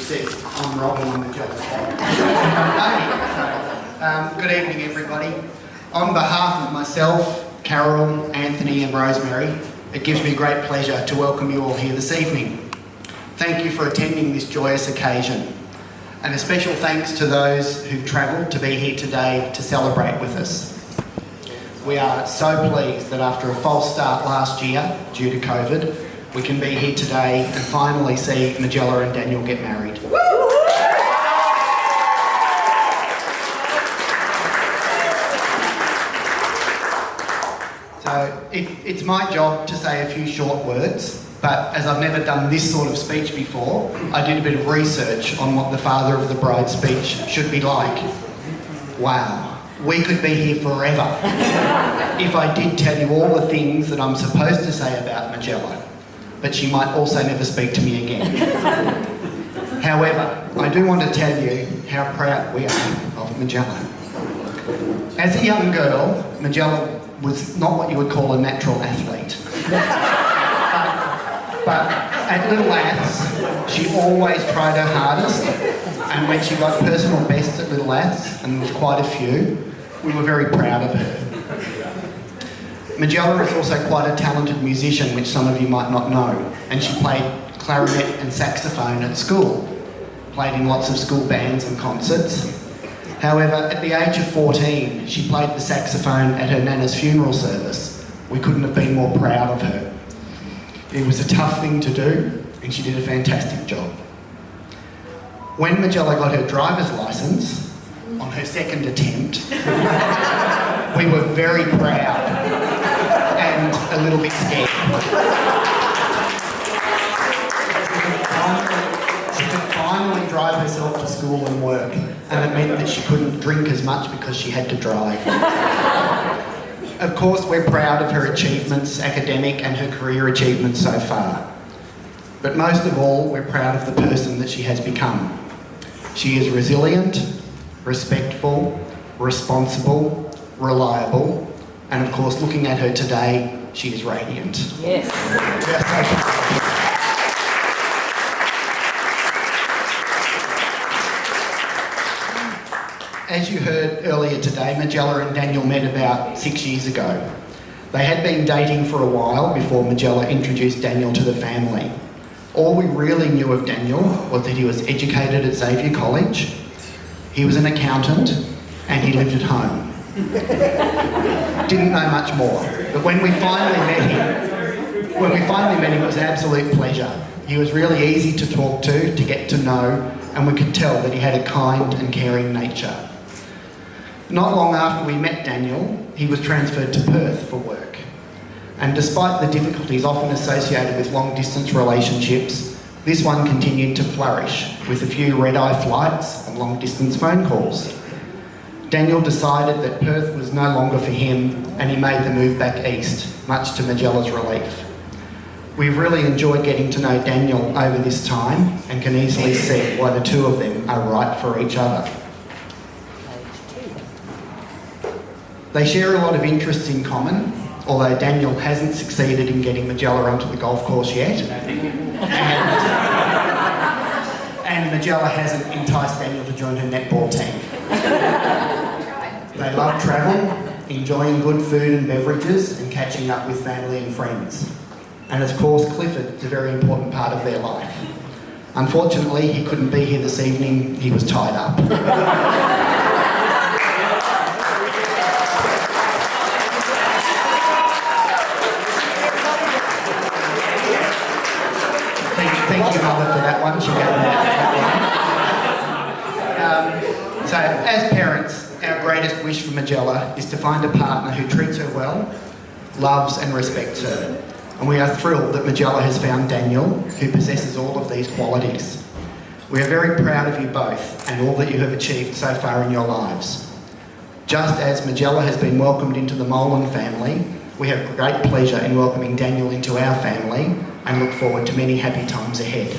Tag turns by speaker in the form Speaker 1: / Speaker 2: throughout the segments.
Speaker 1: says I'm Robin on Majella. Good evening, everybody. On behalf of myself, Carol, Anthony and Rosemary, it gives me great pleasure to welcome you all here this evening. Thank you for attending this joyous occasion. And a special thanks to those who've travelled to be here today to celebrate with us. We are so pleased that after a false start last year due to COVID, we can be here today and finally see Majella and Daniel get married. So it's my job to say a few short words, but as I've never done this sort of speech before, I did a bit of research on what the father of the bride's speech should be like. Wow, we could be here forever if I did tell you all the things that I'm supposed to say about Majella, but she might also never speak to me again. However, I do want to tell you how proud we are of Majella. As a young girl, Majella was not what you would call a natural athlete. But at Little Aths, she always tried her hardest, and when she got personal best at Little Aths, and there was quite a few, we were very proud of her. Majella is also quite a talented musician, which some of you might not know, and she played clarinet and saxophone at school, played in lots of school bands and concerts. However, at the age of 14, she played the saxophone at her nana's funeral service. We couldn't have been more proud of her. It was a tough thing to do, and she did a fantastic job. When Majella got her driver's licence, on her second attempt, we were very proud and a little bit scared. She could finally drive herself to school and work, and it meant that she couldn't drink as much because she had to drive. Of course, we're proud of her achievements, academic and her career achievements so far. But most of all, we're proud of the person that she has become. She is resilient, respectful, responsible, reliable, and of course, looking at her today, she is radiant.
Speaker 2: Yes.
Speaker 1: As you heard earlier today, Majella and Daniel met about 6 years ago. They had been dating for a while before Majella introduced Daniel to the family. All we really knew of Daniel was that he was educated at Xavier College, he was an accountant, and he lived at home. Didn't know much more, but when we finally met him, it was an absolute pleasure. He was really easy to talk to get to know, and we could tell that he had a kind and caring nature. Not long after we met Daniel, he was transferred to Perth for work. And despite the difficulties often associated with long-distance relationships, this one continued to flourish with a few red-eye flights and long-distance phone calls. Daniel decided that Perth was no longer for him, and he made the move back east, much to Majella's relief. We've really enjoyed getting to know Daniel over this time and can easily see why the two of them are right for each other. They share a lot of interests in common, although Daniel hasn't succeeded in getting Majella onto the golf course yet. And Majella hasn't enticed Daniel to join her netball team. They love travel, enjoying good food and beverages, and catching up with family and friends. And of course, Clifford is a very important part of their life. Unfortunately, he couldn't be here this evening, he was tied up. Thank you, Mother, for that one. She gave me that one. So, as parents, our greatest wish for Majella is to find a partner who treats her well, loves and respects her. And we are thrilled that Majella has found Daniel, who possesses all of these qualities. We are very proud of you both and all that you have achieved so far in your lives. Just as Majella has been welcomed into the Molan family, we have great pleasure in welcoming Daniel into our family and look forward to many happy times ahead.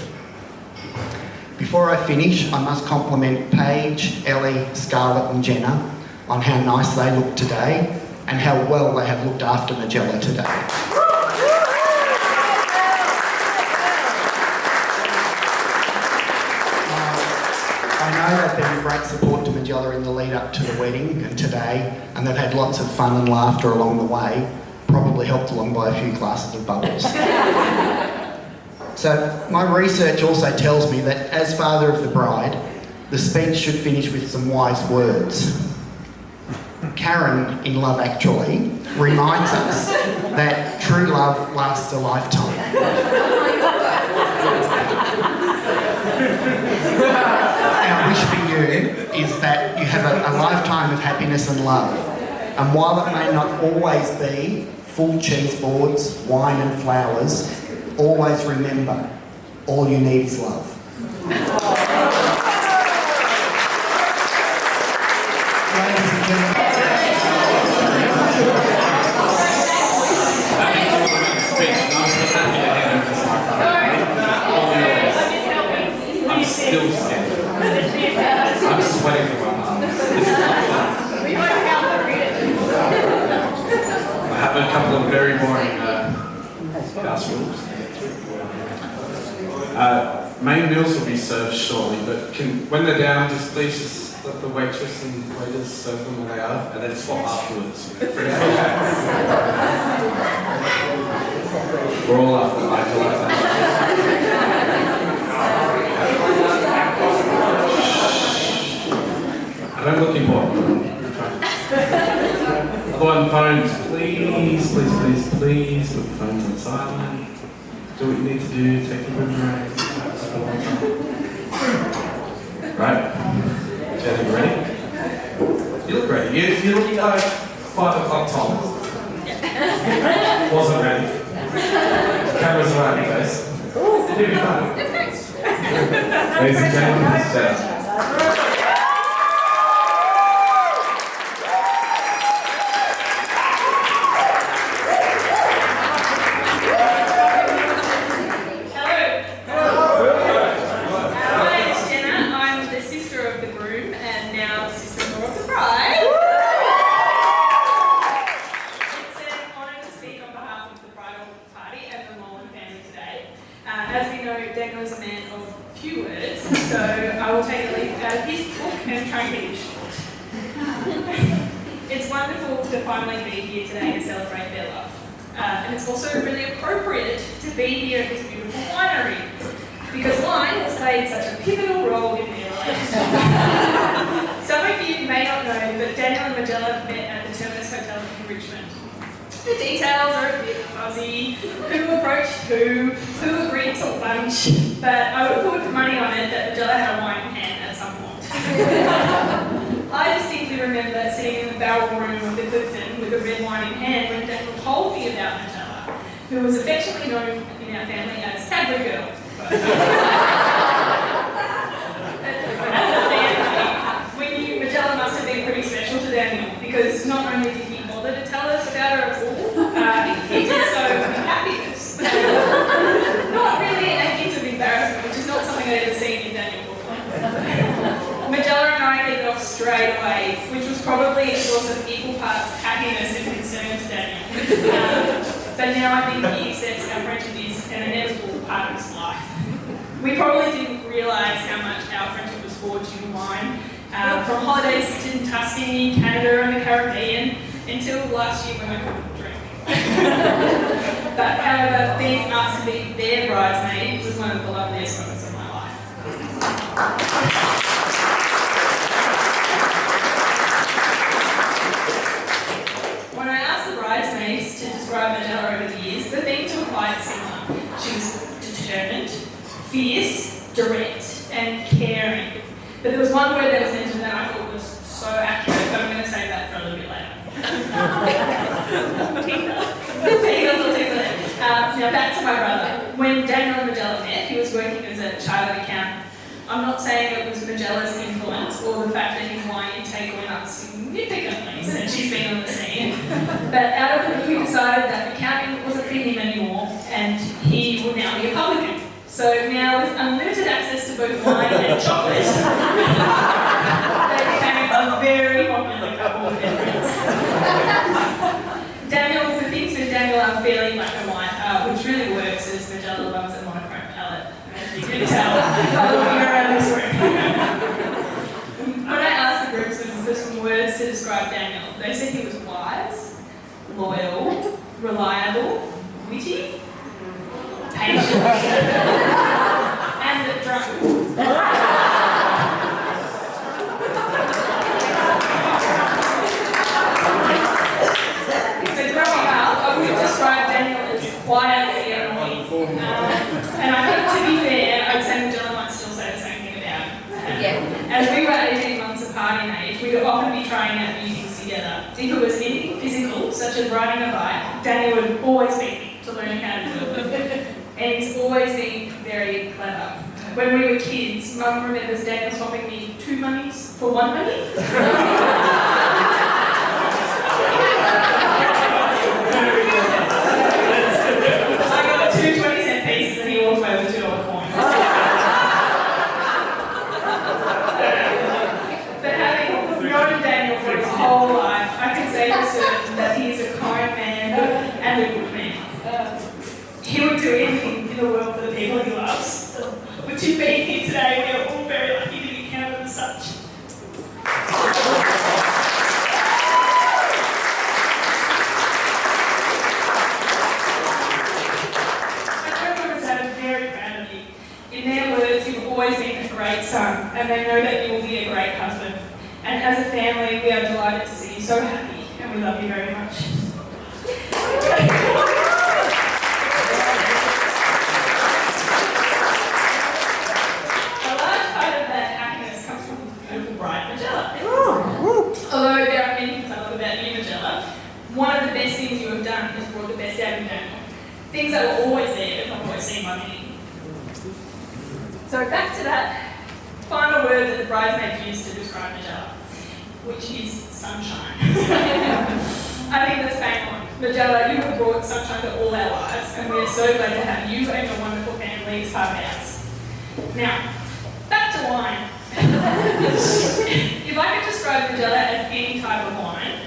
Speaker 1: Before I finish, I must compliment Paige, Ellie, Scarlett and Jenna on how nice they look today and how well they have looked after Majella today. great support to Majella in the lead up to the wedding and today, and they've had lots of fun and laughter along the way, probably helped along by a few glasses of bubbles. So my research also tells me that as father of the bride, the speech should finish with some wise words. Karen, in Love Actually, reminds us that true love lasts a lifetime. Our wish for you is that you have a lifetime of happiness and love. And while it may not always be full cheese boards, wine and flowers, always remember, all you need is love. Ladies and gentlemen.
Speaker 2: I'm still scared. I'm sweating through my arms. I have a couple of very boring house rules. Main meals will be served shortly, but when they're down, please just let the waitress and waiters serve them when they are, and then swap afterwards. We're all after life. I don't look important. Other one, phones, please put the phones on silent. Do what you need to do, take a boomerang. Right? Jenny, you ready? You look ready. You look like 5 o'clock Tom. Wasn't ready. Cameras around your face. Here we go. Ladies and gentlemen, this is Jenna.
Speaker 3: As we know, Daniel is a man of few words, so I will take a leaf out of his book and try and keep it short. It's wonderful to finally be here today to celebrate their love. And it's also really appropriate to be here at this beautiful winery, because wine has played such a pivotal role in their lives. Some of you may not know, but Daniel and Majella met at the Terminus Hotel in Richmond. The details are a bit fuzzy, who approached who agreed to lunch, but I would put money on it that Majella had a wine in hand at some point. I distinctly remember sitting in the barrel room of the Clifton with a red wine in hand when Daniel told me about Majella, who was affectionately known in our family as Cadbury Girl. As a family, we knew Majella must have been pretty special to Daniel, because not only did he bother to tell us about her at all, he did so with happiness. Not really a hint of embarrassment, which is not something I'd ever seen in Daniel before. Majella and I hit it off straight away, which was probably a source of equal parts happiness and concern to Daniel. But now I think he accepts our friendship is an inevitable part of his life. We probably didn't realise how much our friendship was forged in wine, from holidays in Tuscany, Canada and the Caribbean, until last year when I couldn't drink. But however, being asked to be their bridesmaid was one of the loveliest moments of my life. When I asked the bridesmaids to describe Majella over the years, the themes were quite similar. She was determined, fierce, direct, and caring. But there was one word that was mentioned that I thought was so accurate, but I'm going to save that for a little bit later. Now back to my brother. When Daniel and Majella met, he was working as a chartered accountant. I'm not saying it was Majella's influence or the fact that his wine intake went up significantly since she's been on the scene, but out of the blue we decided that accounting wasn't for him anymore and he would now be a publican. So now with unlimited access to both wine and chocolate, they became a very popular couple of friends. Daniel, the things with Daniel are fairly black and white, which really works as Majella loves a monochrome palette, as you can tell by looking around this room. describe Daniel. They said he was wise, loyal, reliable, witty, patient, and drunk. So growing up, I would describe Daniel as quietly annoying. And I think, to be fair, I'd say Majella might still say the same thing about him. As we were 18 months apart in age, we would often be trying out new things together. If it was anything physical, such as riding a bike, Daniel would always beat me to learn how to do it. And he's always been very clever. When we were kids, Mum remembers Daniel swapping me 2 monies for 1 money. I got 2 20-cent pieces and he walked away with $2 coins. But having known Daniel for his whole life, I can say for certain that he is a kind man and a good man. He would do anything in the world for the people he loves. With you being here today, we are all very lucky to be counted as such. In their words, you've always been a great son, and they know that you will be a great husband. And as a family, we are delighted to see you so happy, and we love you very much. A large part of that happiness comes from the beautiful bride, Majella. Although there are many things I love about you, Majella, one of the best things you have done is brought the best out of Daniel. Things that were always there, but not always seen by many. So back to that final word that the bridesmaids used to describe Majella, which is sunshine. I think that's bang on. Majella, you have brought sunshine to all our lives, and we are so glad to have you and your wonderful family as part of ours. Now, back to wine. If I could describe Majella as any type of wine,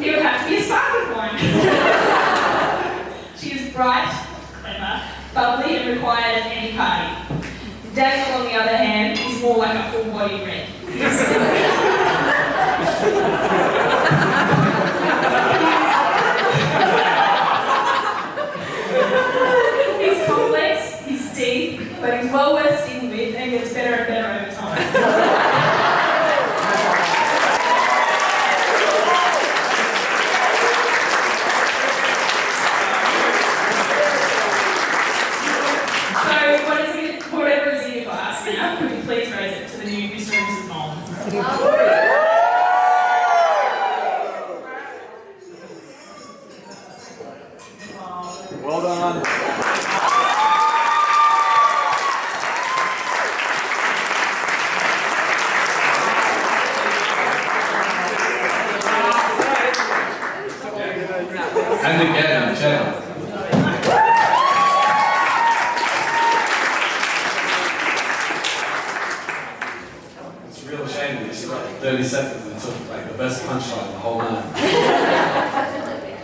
Speaker 3: it would have to be a sparkling wine. She is bright, clever, bubbly, and required at any party. Daniel, on the other hand, is more like a full-body red. He's complex, he's deep, but he's well worth sticking with and gets better and better over time. Whatever is in your glass now, could you please raise it to the new Mr. and Mrs. Mom?
Speaker 4: Well done.
Speaker 2: And again, Majella. It's a real shame that you still got 30 seconds and took like the best punchline the whole night.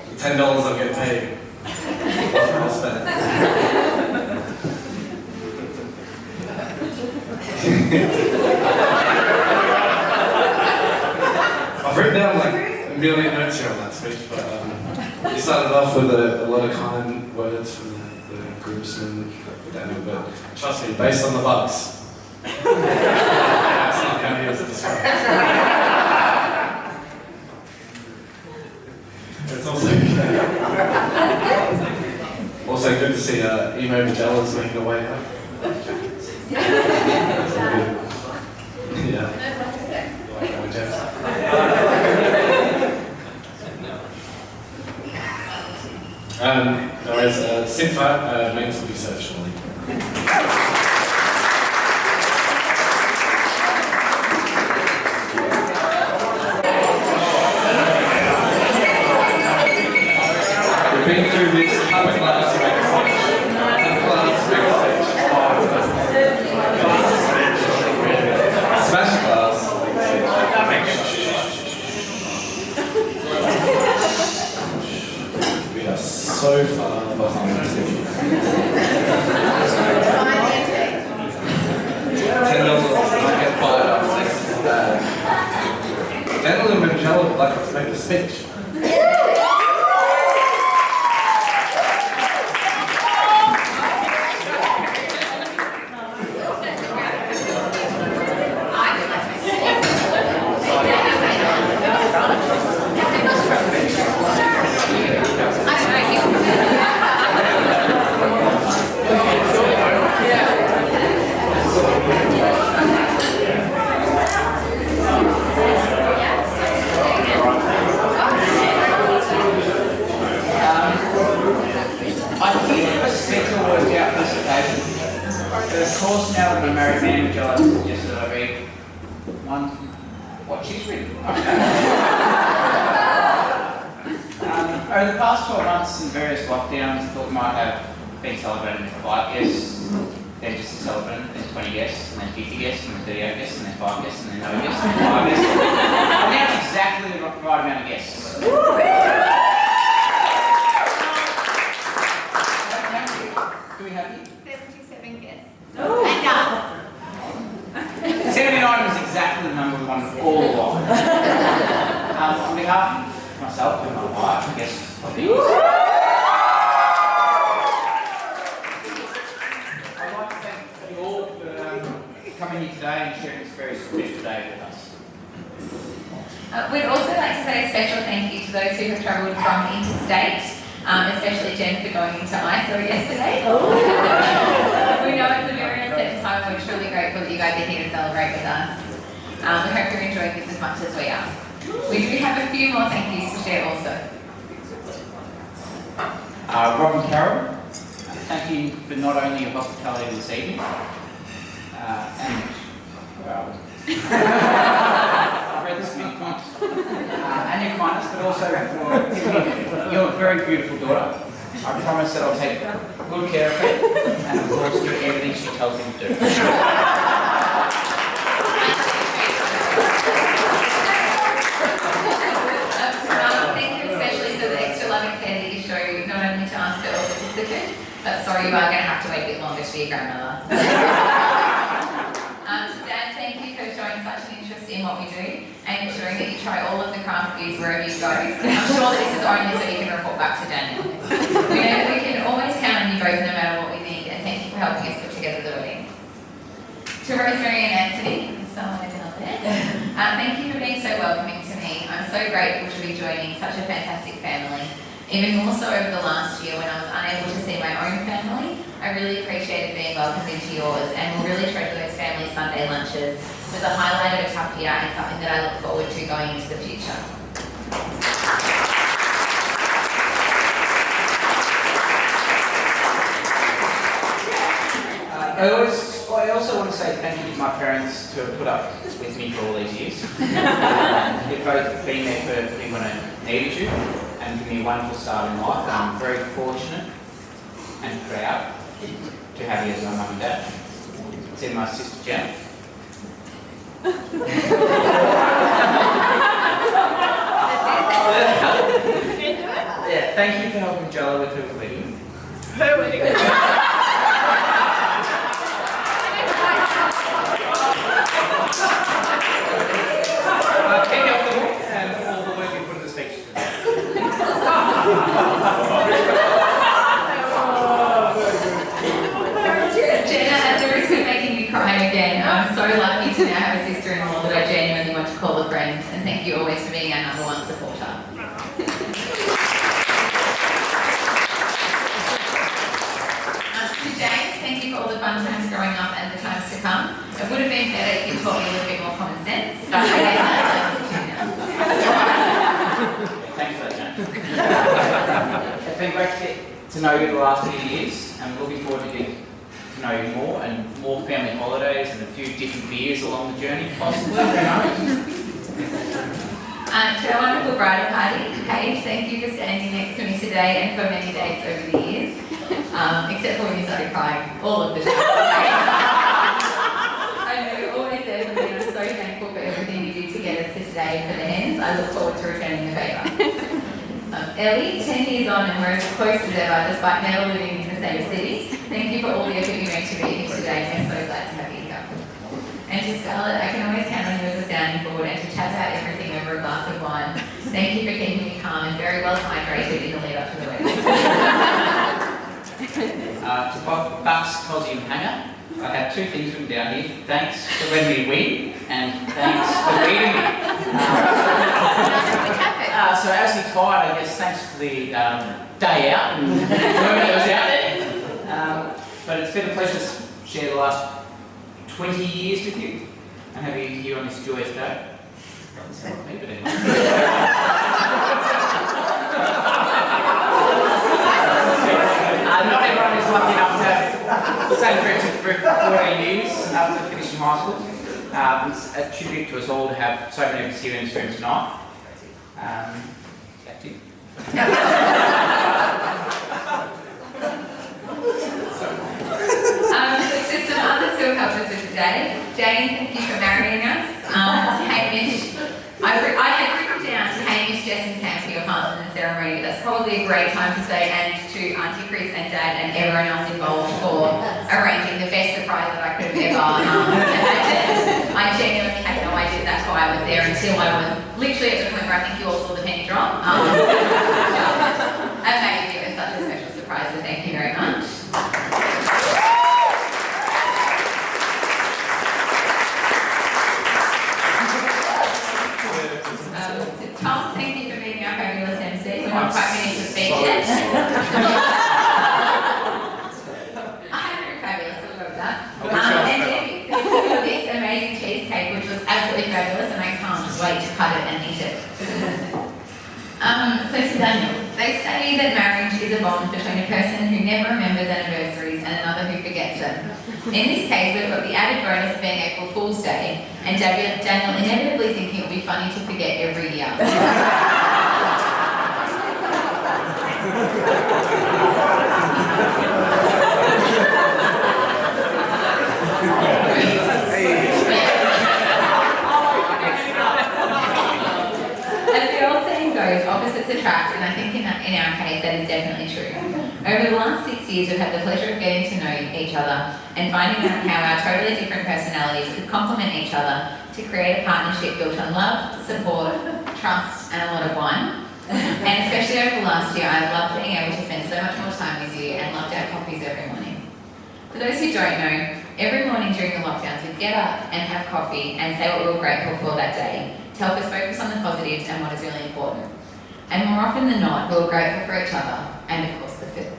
Speaker 2: The $10 I'll get paid. Well spent. I've written down like a million notes here on that speech, but you started off with a lot of kind words from the groomsmen for Daniel, but trust me, based on the bucks, that's not how he was described. It's also good to see emo Majella's making a way up. Yeah. Like Majella. Whereas Sinfa mates will be served shortly. We've been through this upper class mega stage. Upper class mega stage. Smash class. We are so far behind.
Speaker 5: The course now that I'm a married man, Majella suggested that I read one from what she's written. Over the past 12 months in various lockdowns, I thought we might have been celebrating with 5 guests, then just a celebrant, then 20 guests, and then 50 guests, and then 38 guests, and then 5 guests, and then no guests, and then 5 guests. And now it's exactly the right amount of guests. Do we have you?
Speaker 6: 77 guests.
Speaker 3: Oh.
Speaker 6: And us.
Speaker 5: 79 was exactly the number we wanted all along. On behalf of myself and my wife, I guess I'll be I'd like to thank you all for coming here today and sharing this very special day with us.
Speaker 6: We'd also like to say a special thank you to those who have travelled from interstate, especially Jen for going into ISO yesterday. We know it's a very uncertain time and we're truly grateful that you guys are here to celebrate with us. We hope you're enjoying this as much as we are. We do have a few more thank yous to share also.
Speaker 5: Rob and Carol, thank you for not only your hospitality this evening, and well, I've read this many times, and your kindness, but also for your very beautiful daughter. I promise that I'll take good care of her, and of course do everything she tells me to do.
Speaker 6: Thank you especially for the extra love and care that you show not only to us but also to the kid. But sorry, you are going to have to wait a bit longer to be your grandmother. Dad, thank you for showing such an interest in what we do and ensuring that you try all of the craft beers wherever you go. I'm sure that this is only so you can report back to Daniel. We know that we can always count on you both no matter what we need, and thank you for helping us put together the wedding. To Rosemary and Anthony, someone down there, thank you for being so welcoming to me. I'm so grateful to be joining such a fantastic family. Even more so over the last year when I was unable to see my own family, I really appreciated being welcomed into yours and will really treasure those family Sunday lunches with a highlight of a tough year and something that I look forward to going into the future.
Speaker 5: I also want to say thank you to my parents to have put up with me for all these years. You've both been there for me when I needed you and given me a wonderful start in life. I'm very fortunate and proud to have you as my mum and dad. It's in my sister Jen. Yeah, thank you for helping Majella with her wedding.
Speaker 3: Her wedding.
Speaker 5: Keep up the work and all the work you put in the speech today.
Speaker 6: Jenna, at the risk of making you cry again, I'm so lucky to now have a sister-in-law that I genuinely want to call a friend, and thank you always for being our number one supporter. To James, thank you for all the fun times growing up and the times to come. It would have been better if you taught me a little bit more common sense, but I guess that's like
Speaker 5: Thanks for that, Jen. It's been great to get to know you the last few years, and we're looking forward to getting to know you more and more family holidays and a few different beers along the journey, possibly. Who knows?
Speaker 6: To our wonderful bridal party, Paige, thank you for standing next to me today and for many days over the years, except for when you started crying all of the time. I know you're always there for me, and I'm so thankful for everything you do to get us to today and for the ends. I look forward to returning the favour. Ellie, 10 years on and we're as close as ever despite never living in the same city. Thank you for all the effort you make to be here today, and we're so glad to have you here. And to Scarlett, I can always count on you as a sounding board and to chat about everything over a glass of wine. Thank you for keeping me calm and very well hydrated in the lead up to the wedding.
Speaker 5: To Bucks, Cosy and Hanger, I have two things written down here. Thanks for letting me win, and thanks for leading me. So as we tired, I guess thanks for the day out and enjoyment that was out there. But it's been a pleasure to share the last 20 years with you and have you here on this joyous day. Doesn't sound like me, but anyway. Not everyone is lucky enough to have the same friendship for after finishing high school. It's a tribute to us all to have so many of us here in this room tonight. Back to you.
Speaker 6: So some others who have helped us with today. Jane, thank you for marrying us. Hamish, I had written down to Hamish, Jess and Sam for your partner in the ceremony. That's probably a great time to say, and to Auntie Chris and Dad and everyone else involved for arranging the best surprise that I could have ever imagined. I genuinely had no idea that's why I was there until I was literally at the point where I think you all saw the penny drop. Amazing, it was such a special surprise, so thank you very much. Tom, thank you for being our fabulous MC. We're not quite finished the speech yet. I haven't fabulous, so we'll go with that. And Debbie, thank you for this amazing cheesecake, which was absolutely fabulous, and I can't wait to cut it and eat it. So to Daniel, they say that marriage is a bond between a person who never remembers anniversaries and another who forgets them. In this case, we've got the added bonus of being April Fool's Day, and Daniel inevitably thinking it would be funny to forget every year. As the old saying goes, opposites attract, and I think in our case that is definitely true. Over the last 6 years, we've had the pleasure of getting to know each other and finding out how our totally different personalities could complement each other to create a partnership built on love, support, trust, and a lot of wine. And especially over the last year, I've loved being able to spend so much more time with you and loved our coffees every morning. For those who don't know, every morning during the lockdowns, we'd get up and have coffee and say what we were grateful for that day to help us focus on the positives and what is really important. And more often than not, we were grateful for each other and, of course, the food.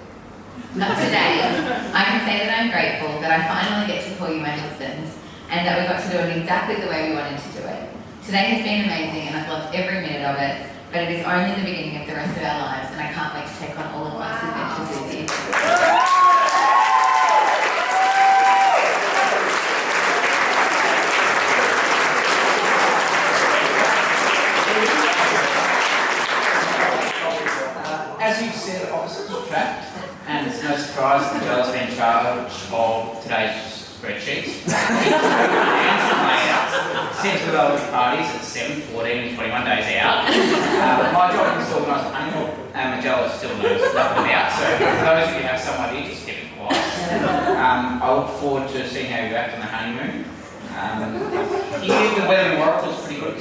Speaker 6: But today, I can say that I'm grateful that I finally get to call you my husband and that we got to do it exactly the way we wanted to do it. Today has been amazing and I've loved every minute of it, but it is only the beginning of the rest of our lives and I can't wait to take on all of life's adventures with you.
Speaker 5: As you said, opposites attract, and it's no surprise that Majella's been in charge of today's spreadsheets. Sent to the parties at 7, 14 and 21 days out. My job is to organise the honeymoon, and Majella still knows nothing about, so for those of you who have some idea, just keep it quiet. I look forward to seeing how you act on the honeymoon. Here, the weather in Warwick was pretty good.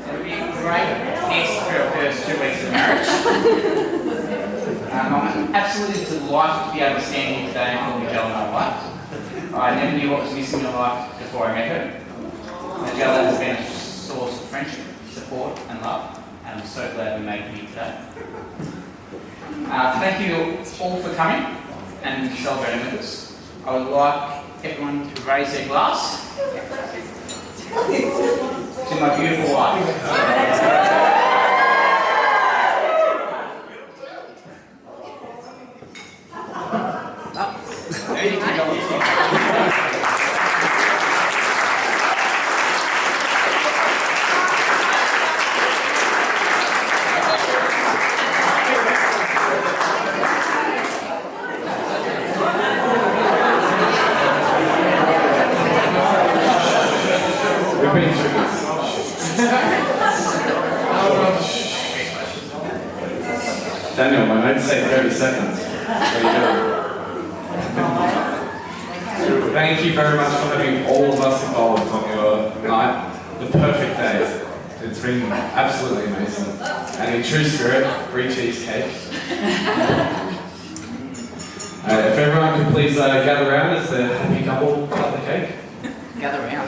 Speaker 5: It'll be a great test for our first 2 weeks of marriage. I'm absolutely delighted to be able to stand here today and call Majella my wife. I never knew what was missing in my life before I met her. Majella has been a source of friendship, support and love, and I'm so glad we made it here today. Thank you all for coming and celebrating with us. I would like everyone to raise their glass to my beautiful wife.
Speaker 2: Daniel, my notes say 30 seconds. What are you doing? Thank you very much for having all of us involved on your night. The perfect day. It's been absolutely amazing. And in true spirit, free cheesecake. If everyone could please gather around as the happy couple cut the cake.
Speaker 5: Gather around.